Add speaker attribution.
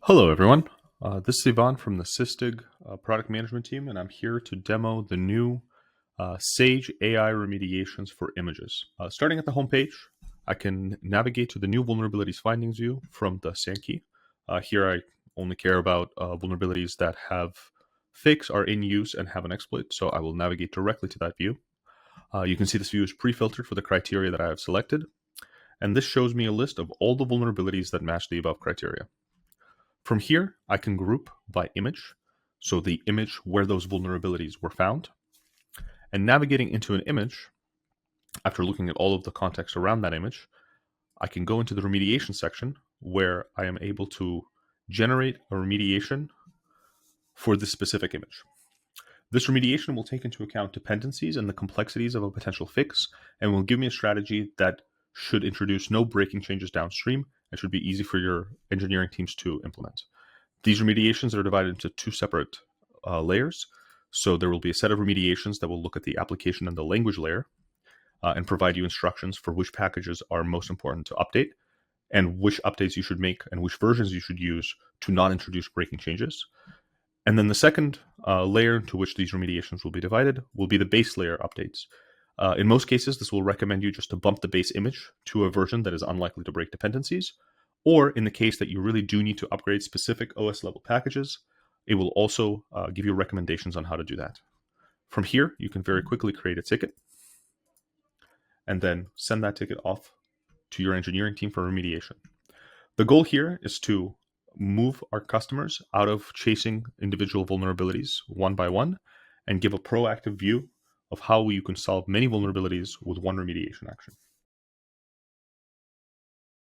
Speaker 1: Hello, everyone. This is Ivan from the Sysdig product management team, and I'm here to demo the new Sage AI remediations for images. Starting at the home page, I can navigate to the new vulnerabilities findings view from the Sankey. Here, I only care about vulnerabilities that have fakes, are in use, and have an exploit, so I will navigate directly to that view. You can see this view is pre-filtered for the criteria that I have selected, and this shows me a list of all the vulnerabilities that match the above criteria. From here, I can group by image, so the image where those vulnerabilities were found. And navigating into an image, after looking at all of the context around that image, I can go into the remediation section where I am able to generate a remediation for this specific image. This remediation will take into account dependencies and the complexities of a potential fix, and will give me a strategy that should introduce no breaking changes downstream and should be easy for your engineering teams to implement. These remediations are divided into two separate layers. So there will be a set of remediations that will look at the application and the language layer and provide you instructions for which packages are most important to update and which updates you should make and which versions you should use to not introduce breaking changes. And then the second layer to which these remediations will be divided will be the base layer updates. In most cases, this will recommend you just to bump the base image to a version that is unlikely to break dependencies. Or in the case that you really do need to upgrade specific OS level packages, it will also give you recommendations on how to do that. From here, you can very quickly create a ticket and then send that ticket off to your engineering team for remediation. The goal here is to move our customers out of chasing individual vulnerabilities one by one and give a proactive view of how you can solve many vulnerabilities with one remediation action.